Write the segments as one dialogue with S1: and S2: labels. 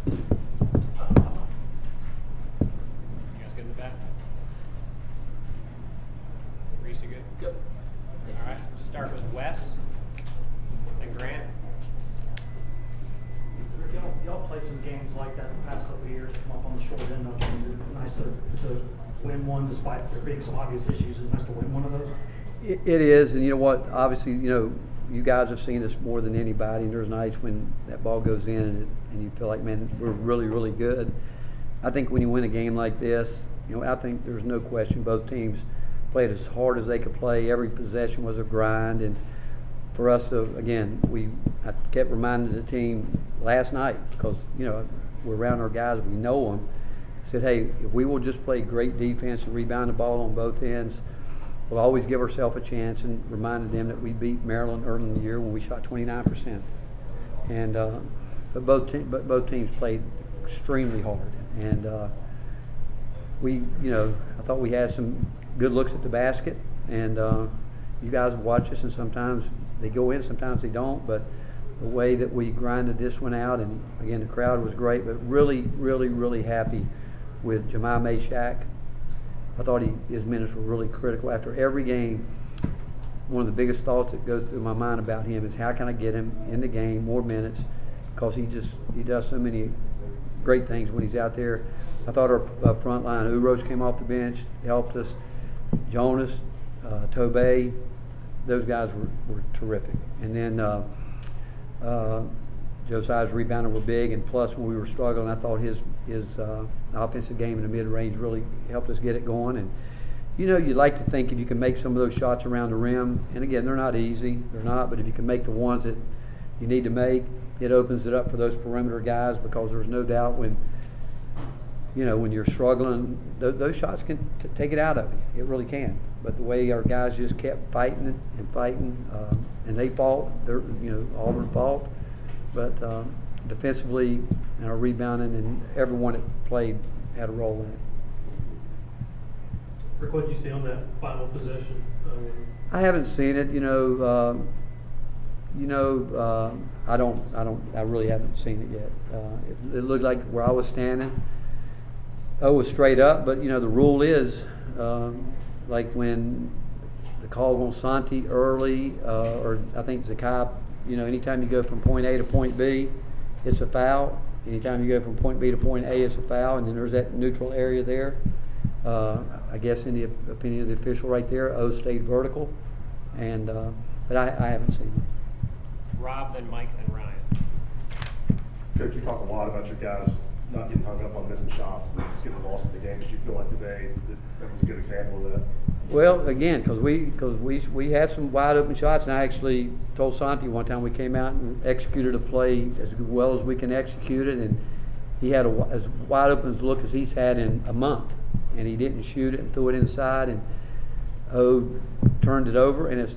S1: guys good in the back? Reese, you good?
S2: Yep.
S1: All right, start with Wes, then Grant.
S3: Y'all played some games like that the past couple of years, come up on the short end of things. It's nice to win one despite there being some obvious issues. It's nice to win one of those.
S4: It is, and you know what? Obviously, you guys have seen us more than anybody. And there's nights when that ball goes in, and you feel like, man, we're really, really good. I think when you win a game like this, I think there's no question both teams played as hard as they could play. Every possession was a grind, and for us to, again, I kept reminding the team last night because we're around our guys, we know them. I said, hey, if we will just play great defense and rebound the ball on both ends, we'll always give ourselves a chance. And reminded them that we beat Maryland early in the year when we shot 29%. And but both teams played extremely hard, and I thought we had some good looks at the basket. And you guys watch us, and sometimes they go in, sometimes they don't. But the way that we grinded this one out, and again, the crowd was great. But really, really, really happy with Jemiah Mashak. I thought his minutes were really critical. After every game, one of the biggest thoughts that goes through my mind about him is how can I get him in the game, more minutes, because he does so many great things when he's out there. I thought our front line, Uros came off the bench, helped us. Jonas, Tobey, those guys were terrific. And then Josiah's rebounding were big, and plus when we were struggling, I thought his offensive game in the mid-range really helped us get it going. And you'd like to think if you can make some of those shots around the rim, and again, they're not easy, but if you can make the ones that you need to make, it opens it up for those perimeter guys, because there's no doubt when you're struggling, those shots can take it out of you. It really can. But the way our guys just kept fighting and they fought, Auburn fought, but defensively and our rebounding and everyone that played had a role in it.
S2: Rick, what did you see on that final possession?
S4: I haven't seen it. I really haven't seen it yet. It looked like where I was standing, it was straight up, but the rule is like when the call on Santi early, or I think Zakai, anytime you go from point A to point B, it's a foul. Anytime you go from point B to point A, it's a foul, and then there's that neutral area there. I guess in the opinion of the official right there, O stayed vertical, and but I haven't seen it.
S1: Rob, then Mike, then Ryan.
S5: Coach, you talk a lot about your guys not getting hung up on missing shots, but just getting lost in the game. Did you feel like today that was a good example of that?
S4: Well, again, because we had some wide open shots, and I actually told Santi one time we came out and executed a play as well as we can execute it, and he had as wide open a look as he's had in a month, and he didn't shoot it and threw it inside, and turned it over,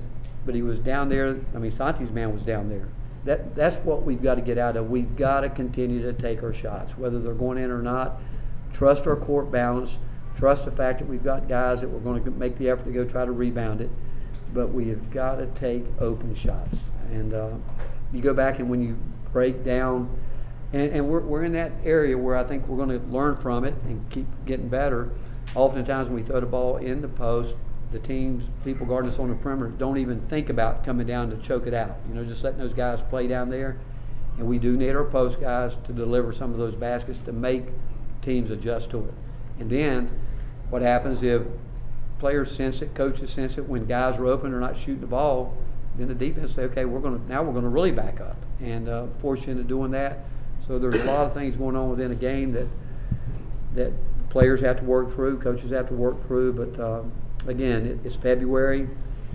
S4: but he was down there. I mean, Santi's man was down there. That's what we've got to get out of. We've got to continue to take our shots, whether they're going in or not. Trust our court balance. Trust the fact that we've got guys that we're going to make the effort to go try to rebound it. But we have got to take open shots. And you go back, and when you break down, and we're in that area where I think we're going to learn from it and keep getting better. Oftentimes when we throw the ball in the post, the people guarding us on the perimeter don't even think about coming down to choke it out. Just letting those guys play down there. And we do need our post guys to deliver some of those baskets to make teams adjust to it. And then what happens if players sense it, coaches sense it, when guys are open or not shooting the ball, then the defense say, okay, we're going to really back up and force you into doing that. So there's a lot of things going on within a game that players have to work through, coaches have to work through. But again, it's February.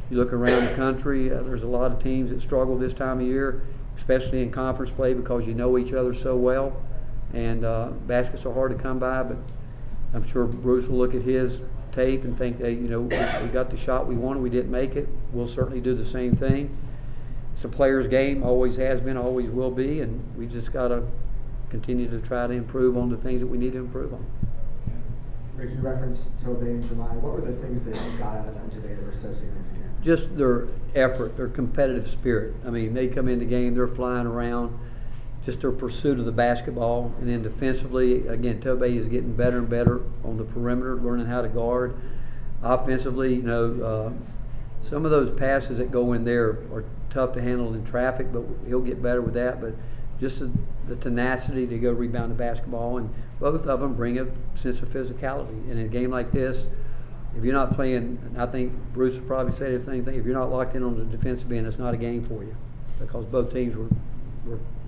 S4: You look around the country, there's a lot of teams that struggle this time of year, especially in conference play, because you know each other so well. And baskets are hard to come by, but I'm sure Bruce will look at his tape and think, hey, we got the shot we wanted, we didn't make it. We'll certainly do the same thing. It's a player's game, always has been, always will be, and we just got to continue to try to improve on the things that we need to improve on.
S6: Rick, you referenced Tobey and Jemiah. What were the things that you got out of them today that were so significant?
S4: Just their effort, their competitive spirit. I mean, they come in the game, they're flying around. just their pursuit of the basketball. And then defensively, again, Tobey is getting better and better on the perimeter, learning how to guard. Offensively, you know, some of those passes that go in there are tough to handle in traffic, but he'll get better with that. But just the tenacity to go rebound the basketball, and both of them bring a sense of physicality. And in a game like this, if you're not playing, and I think Bruce would probably say the same thing, if you're not locked in on the defensive end, it's not a game for you, because both teams were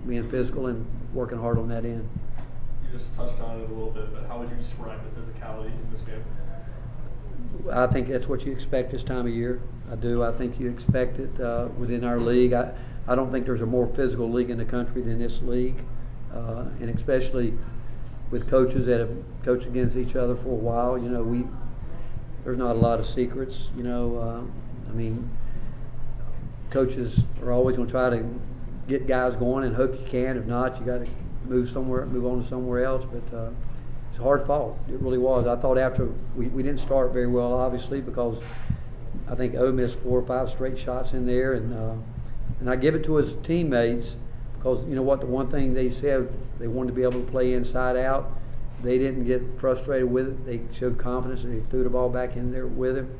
S4: being physical and working hard on that end.
S2: You just touched on it a little bit, but how would you describe the physicality in this game?
S4: I think that's what you expect this time of year. I do. I think you expect it within our league. I don't think there's a more physical league in the country than this league, and especially with coaches that have coached against each other for a while. You know, there's not a lot of secrets. You know, I mean, coaches are always going to try to get guys going and hope you can. If not, you got to move on to somewhere else. But it's a hard fought. It really was. I thought after we didn't start very well, obviously, because I think O missed 4 or 5 straight shots in there, and I give it to his teammates, because you know what, the one thing they said, they wanted to be able to play inside out. They didn't get frustrated with it. They showed confidence, and they threw the ball back in there with him.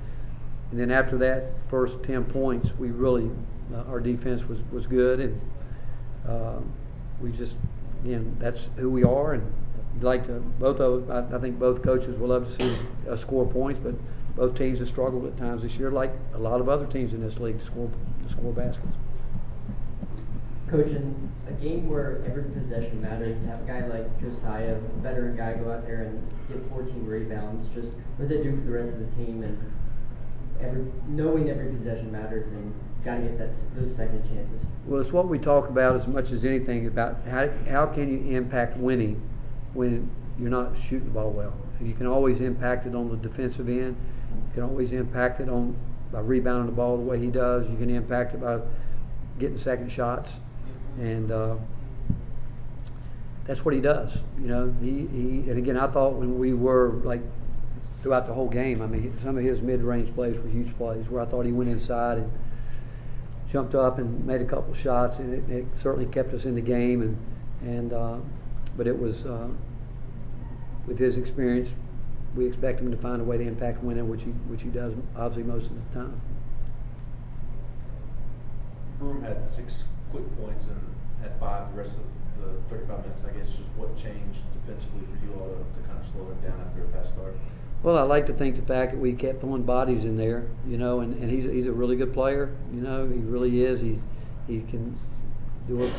S4: And then after that first 10 points, we really our defense was good, and we just, again, that's who we are. And I'd like to, I think both coaches would love to see us score points, but both teams have struggled at times this year, like a lot of other teams in this league, to score baskets.
S7: Coach, in a game where every possession matters, to have a guy like Josiah, a veteran guy, go out there and get 14 rebounds, just what does that do for the rest of the team? And knowing every possession matters, and got to get those second chances.
S4: Well, it's what we talk about as much as anything, about how can you impact winning when you're not shooting the ball well. And you can always impact it on the defensive end. You can always impact it by rebounding the ball the way he does. You can impact it by getting second shots. And that's what he does. You know, he and again, I thought when we were like throughout the whole game, I mean, some of his mid-range plays were huge plays where I thought he went inside and jumped up and made a couple shots, and it certainly kept us in the game. But it was with his experience, we expect him to find a way to impact winning, which he does obviously most of the time.
S8: Broom had 6 quick points and had 5 the rest of the 35 minutes. I guess just what changed defensively for you all to kind of slow them down after a fast start?
S4: Well, I like to think the fact that we kept throwing bodies in there, you know, and he's a really good player. You know, he really is. He can do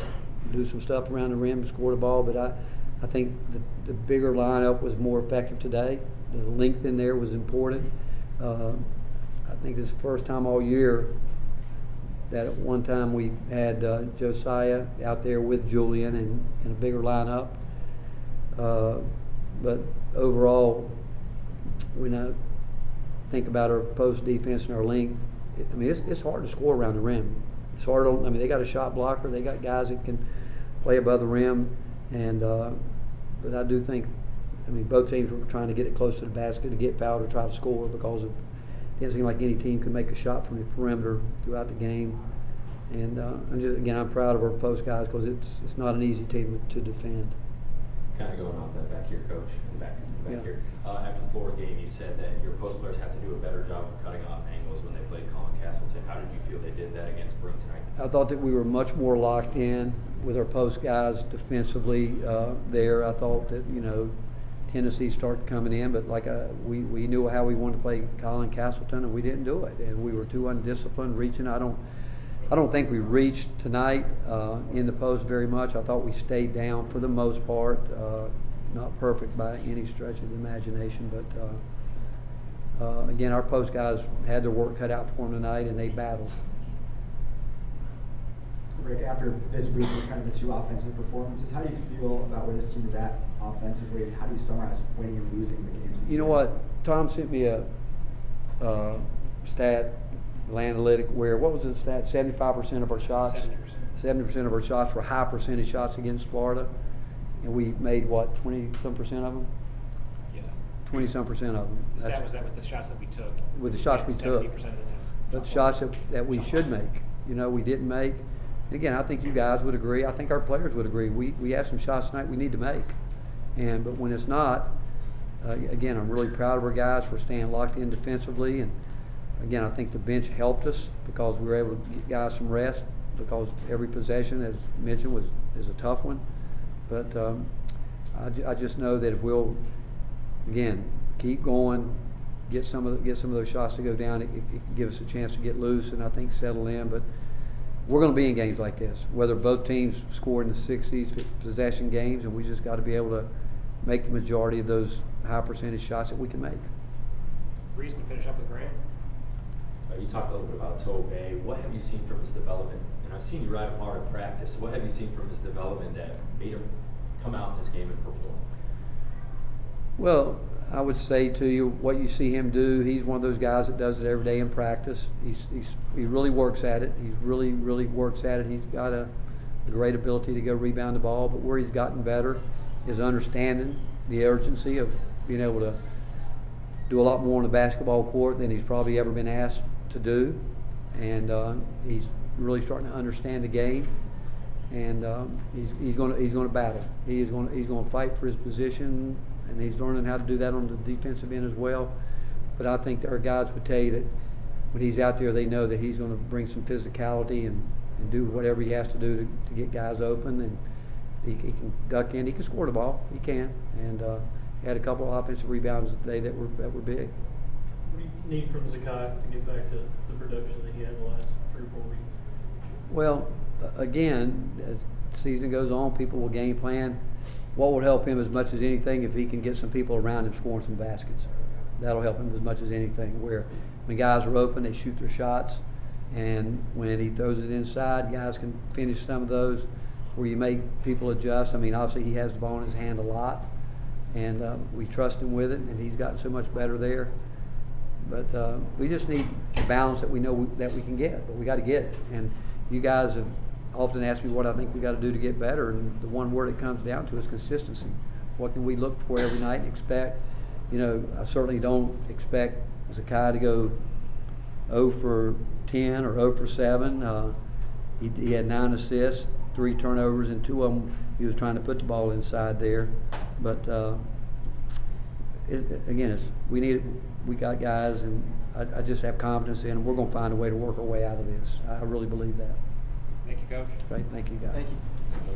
S4: some stuff around the rim, score the ball. But I think the bigger lineup was more effective today. The length in there was important. I think it's the first time all year that at one time we had Josiah out there with Julian in a bigger lineup. But overall, when I think about our post defense and our length, I mean, it's hard to score around the rim. It's hard on, I mean, they got a shot blocker. They got guys that can play above the rim. And but I do think, I mean, both teams were trying to get it close to the basket to get fouled or try to score, because it didn't seem like any team could make a shot from the perimeter throughout the game. And I'm proud of our post guys, because it's not an easy team to defend.
S9: Kind of going off that back here, Coach, and back
S4: Yeah.
S9: here. After the Florida game, you said that your post players have to do a better job of cutting off angles when they played Colin Castleton. How did you feel they did that against Broome tonight?
S4: I thought that we were much more locked in with our post guys defensively there. I thought that, you know, tendencies started coming in, but like we knew how we wanted to play Colin Castleton, and we didn't do it. And we were too undisciplined reaching. I don't think we reached tonight in the post very much. I thought we stayed down for the most part. Not perfect by any stretch of the imagination, but again, our post guys had their work cut out for them tonight, and they battled.
S6: Rick, after this week with kind of the 2 offensive performances, how do you feel about where this team is at offensively, and how do you summarize winning and losing the games?
S4: You know what? Tom sent me a stat, analytic, where, what was the stat? 75% of our shots? 70% of our shots were high percentage shots against Florida. And we made, what, 20-some percent of them?
S1: Yeah.
S4: 20-some percent of them.
S1: The stat was that with the shots that we took.
S4: With the shots we took.
S1: 70% of the time.
S4: But the shots that we should make, you know, we didn't make. again, I think you guys would agree, I think our players would agree, we have some shots tonight we need to make. But when it's not, again, I'm really proud of our guys for staying locked in defensively, and again, I think the bench helped us because we were able to get guys some rest, because every possession, as mentioned, is a tough one. But I just know that if we'll, again, keep going, get some of those shots to go down, it can give us a chance to get loose and I think settle in. But we're going to be in games like this, whether both teams score in the 60s possession games, and we just got to be able to make the majority of those high percentage shots that we can make.
S1: Reese, to finish up with Grant.
S9: You talked a little bit about Tobey. What have you seen from his development? And I've seen you ride him hard in practice. What have you seen from his development that made him come out in this game and perform?
S4: Well, I would say to you, what you see him do, he's one of those guys that does it every day in practice. He really works at it. He really works at it. He's got a great ability to go rebound the ball, but where he's gotten better is understanding the urgency of being able to do a lot more on the basketball court than he's probably ever been asked to do. And he's really starting to understand the game. And he's going to battle. He's going to fight for his position, and he's learning how to do that on the defensive end as well. But I think our guys would tell you that when he's out there, they know that he's going to bring some physicality and do whatever he has to do to get guys open. And he can duck in. He can score the ball. He can. And he had a couple of offensive rebounds today that were big.
S2: What do you need from Zakai to get back to the production that he had the last 3 or 4 weeks?
S4: Well, again, as the season goes on, people will game plan. What will help him as much as anything if he can get some people around him scoring some baskets. That'll help him as much as anything. Where when guys are open, they shoot their shots, and when he throws it inside, guys can finish some of those. Where you make people adjust. I mean, obviously he has the ball in his hand a lot, and we trust him with it, and he's gotten so much better there. But we just need the balance that we know that we can get, but we got to get it. And you guys have often asked me what I think we got to do to get better, and the one word it comes down to is consistency. What can we look for every night and expect? You know, I certainly don't expect Zakai to go 0 for 10 or 0 for 7. He had 9 assists, 3 turnovers, and 2 of them he was trying to put the ball inside there. But again, we got guys, and I just have confidence in them. We're going to find a way to work our way out of this. I really believe that.
S1: Thank you, Coach.
S4: Great, thank you guys.
S6: Thank you.